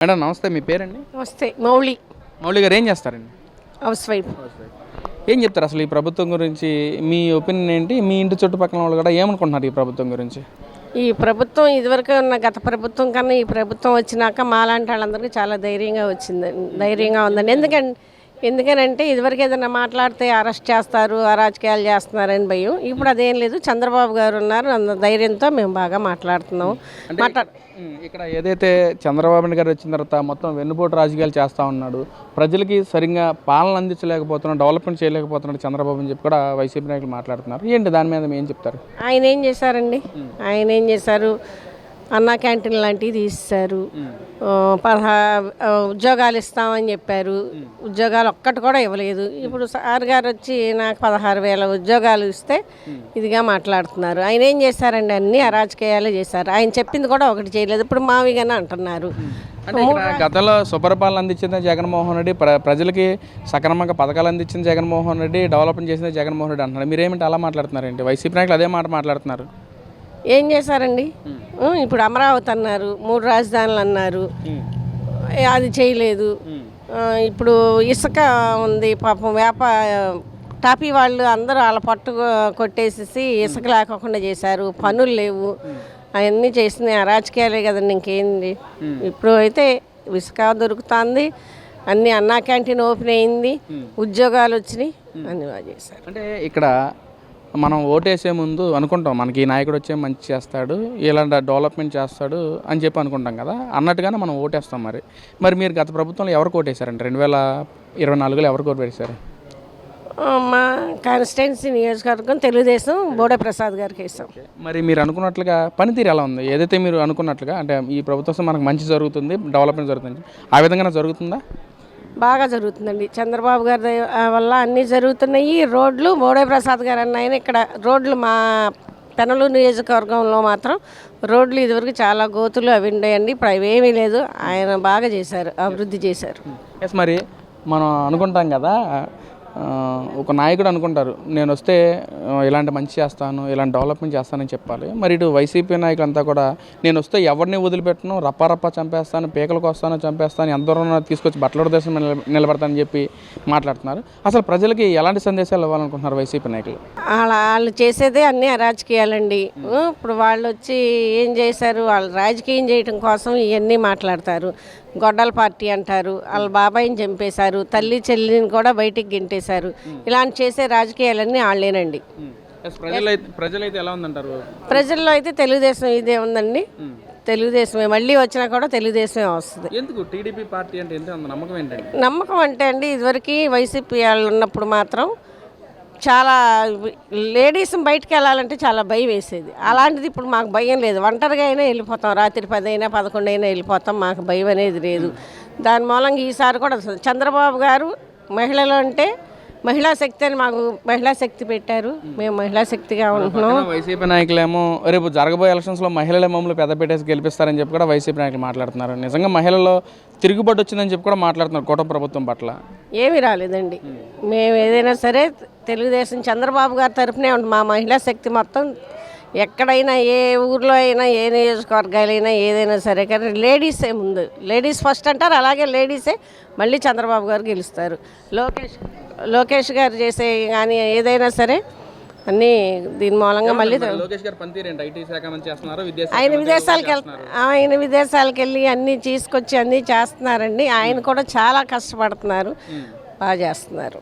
Madam నమస్తే, మీ పేరండి? నమస్తే. మౌళి. మౌళి గారు ఏం చేస్తారండి? House wife. ఏం చెప్తారు అసలు ఈ ప్రభుత్వం గురించి? మీ ఒపీనియన్ ఏంటి? మీ ఇంటి చుట్టుపక్కల వాళ్ళు కూడా ఏమనుకుంటున్నారు ఈ ప్రభుత్వం గురించి? ఈ ప్రభుత్వం ఇదివరకు ఉన్న గత ప్రభుత్వం కన్నా ఈ ప్రభుత్వం వచ్చినాక మాలాంటి వాళ్ళందరికీ చాలా ధైర్యంగా ఉందండి. ఎందుకనంటే ఇదివరకు ఏదైనా మాట్లాడితే అరెస్ట్ చేస్తారు, అరాజకీయాలు చేస్తున్నారని భయం. ఇప్పుడు అదేం లేదు. చంద్రబాబు గారు ఉన్నారు, అంత ధైర్యంతో మేము బాగా మాట్లాడుతున్నాము. ఇక్కడ ఏదైతే చంద్రబాబు గారు వచ్చిన తర్వాత మొత్తం వెన్నుపోటు రాజకీయాలు చేస్తూ ఉన్నాడు, ప్రజలకి సరిగ్గా పాలన అందించలేకపోతున్నాడు, డెవలప్మెంట్ చేయలేకపోతున్నాడు చంద్రబాబు అని చెప్పి కూడా వైసీపీ నాయకులు మాట్లాడుతున్నారు. ఏంటి దాని మీద ఏం చెప్తారు? ఆయన ఏం చేశారు? అన్నా క్యాంటీన్ లాంటివి తీసేశారు. ఉద్యోగాలు ఇస్తామని చెప్పారు, ఉద్యోగాలు ఒక్కటి కూడా ఇవ్వలేదు. ఇప్పుడు సార్ గారు వచ్చి నాకు 16,000 ఉద్యోగాలు ఇస్తే ఇదిగా మాట్లాడుతున్నారు. ఆయన ఏం చేశారండి? అన్ని అరాజకీయాలు చేశారు. ఆయన చెప్పింది కూడా ఒకటి చేయలేదు. ఇప్పుడు మావిగానే అంటున్నారు. గతంలో సుపరిపాలన అందించింది జగన్మోహన్ రెడ్డి, ప్రజలకి సక్రమంగా పథకాలు అందించింది జగన్మోహన్ రెడ్డి, డెవలప్మెంట్ చేసింది జగన్మోహన్ రెడ్డి అంటున్నారు. మీరేమిటి అలా మాట్లాడుతున్నారండి? వైసీపీ నాయకులు అదే మాట మాట్లాడుతున్నారు. ఏం చేశారండి? ఇప్పుడు అమరావతి అన్నారు, 3 రాజధానులు అన్నారు, అది చేయలేదు. ఇప్పుడు ఇసుక ఉంది, పాపం టాపీ వాళ్ళు అందరూ వాళ్ళ పట్టు కొట్టేసేసి ఇసుక లేకుండా చేశారు. పనులు లేవు, అవన్నీ చేసినాయి అరాజకీయాలే కదండి, ఇంకేంది. ఇప్పుడు అయితే ఇసుక దొరుకుతుంది, అన్నీ అన్నా క్యాంటీన్ ఓపెన్ అయింది, ఉద్యోగాలు వచ్చినాయి, అన్నీ బాగా చేశారు. అంటే ఇక్కడ మనం ఓటేసే ముందు అనుకుంటాం మనకి ఈ నాయకుడు వచ్చే మంచి చేస్తాడు, ఇలాంటి డెవలప్మెంట్ చేస్తాడు అని చెప్పి అనుకుంటాం కదా, అన్నట్టుగానే మనం ఓటేస్తాం. మరి మీరు గత ప్రభుత్వంలో ఎవరికి ఓటేశారండి? 2024లో ఎవరికి ఓటు వేశారు? మా కాన్స్టిట్యున్సీ నియోజకవర్గం తెలుగుదేశం, బోడే ప్రసాద్ గారికి వేసాం. మరి మీరు అనుకున్నట్లుగా పనితీరు ఎలా ఉంది? ఏదైతే మీరు అనుకున్నట్లుగా అంటే ఈ ప్రభుత్వం మనకు మంచి జరుగుతుంది, డెవలప్మెంట్ జరుగుతుంది, ఆ విధంగా జరుగుతుందా? బాగా జరుగుతుందండి. చంద్రబాబు గారి వల్ల అన్నీ జరుగుతున్నాయి. రోడ్లు బోడే ప్రసాద్ గారు అన్న ఆయన ఇక్కడ రోడ్లు మా పెనలూరు నియోజకవర్గంలో మాత్రం రోడ్లు ఇదివరకు చాలా గోతులు అవి ఉండేయండి, ఇప్పుడు అవేమీ లేదు. ఆయన బాగా చేశారు, అభివృద్ధి చేశారు. మరి మనం అనుకుంటాం కదా, ఒక నాయకుడు అనుకుంటారు నేను వస్తే ఇలాంటి మంచి చేస్తాను, ఇలాంటి డెవలప్మెంట్ చేస్తానని చెప్పాలి. మరి ఇటు వైసీపీ నాయకులంతా కూడా నేను వస్తే ఎవరిని వదిలిపెట్టను, రప్ప చంపేస్తాను, పీకలకు వస్తాను, చంపేస్తాను, ఎంత దూరం తీసుకొచ్చి బట్టల దేశం నిలబడతానని చెప్పి మాట్లాడుతున్నారు. అసలు ప్రజలకి ఎలాంటి సందేశాలు ఇవ్వాలనుకుంటున్నారు వైసీపీ నాయకులు? వాళ్ళు చేసేదే అన్ని అరాజకీయాలండి. ఇప్పుడు వాళ్ళు వచ్చి ఏం చేశారు? వాళ్ళు రాజకీయం చేయడం కోసం ఇవన్నీ మాట్లాడతారు. గొడ్డల పార్టీ అంటారు, వాళ్ళ బాబాయిని చంపేశారు, తల్లి చెల్లిని కూడా బయటికి గెంటేశారు. ఇలాంటి చేసే రాజకీయాలన్నీ వాళ్ళేనండి. ప్రజలైతే ఎలా ఉందంటారు? ప్రజల్లో అయితే తెలుగుదేశం ఇదే ఉందండి, తెలుగుదేశమే మళ్ళీ వచ్చినా కూడా తెలుగుదేశమే వస్తుంది. ఎందుకు టీడీపీ పార్టీ అంటే ఎంత నమ్మకం ఏంటండి? నమ్మకం అంటే అండి, ఇదివరకు వైసీపీ వాళ్ళు ఉన్నప్పుడు మాత్రం చాలా లేడీస్ బయటకు వెళ్ళాలంటే చాలా భయం వేసేది. అలాంటిది ఇప్పుడు మాకు భయం లేదు. ఒంటరిగా అయినా వెళ్ళిపోతాం, రాత్రి 10 అయినా 11 అయినా వెళ్ళిపోతాం, మాకు భయం అనేది లేదు. దాని మూలంగా ఈసారి కూడా చంద్రబాబు గారు మహిళలు అంటే మహిళా శక్తి అని మాకు మహిళా శక్తి పెట్టారు, మేము మహిళా శక్తిగా ఉంటున్నాం. వైసీపీ నాయకులేమో రేపు జరగబోయే ఎలక్షన్స్లో మహిళల మమ్మల్ని పెద్ద పెట్టేసి గెలిపిస్తారని చెప్పి కూడా వైసీపీ నాయకులు మాట్లాడుతున్నారు. నిజంగా మహిళల్లో తిరుగుబాటు వచ్చిందని చెప్పి కూడా మాట్లాడుతున్నారు కూటమి ప్రభుత్వం పట్ల. ఏమీ రాలేదండి. మేము ఏదైనా సరే తెలుగుదేశం చంద్రబాబు గారి తరఫునే ఉంటుంది. మా మహిళా శక్తి మొత్తం ఎక్కడైనా ఏ ఊర్లో అయినా ఏ నియోజకవర్గాలైనా ఏదైనా సరే, కానీ లేడీసే ముందు, లేడీస్ ఫస్ట్ అంటారు, అలాగే లేడీసే మళ్ళీ చంద్రబాబు గారు గెలుస్తారు. లోకేష్ గారు చేసే కానీ ఏదైనా సరే అన్నీ దీని మూలంగా మళ్ళీ ఆయన విదేశాలకు వెళ్ళి అన్నీ తీసుకొచ్చి అన్నీ చేస్తున్నారండి. ఆయన కూడా చాలా కష్టపడుతున్నారు, బాగా చేస్తున్నారు.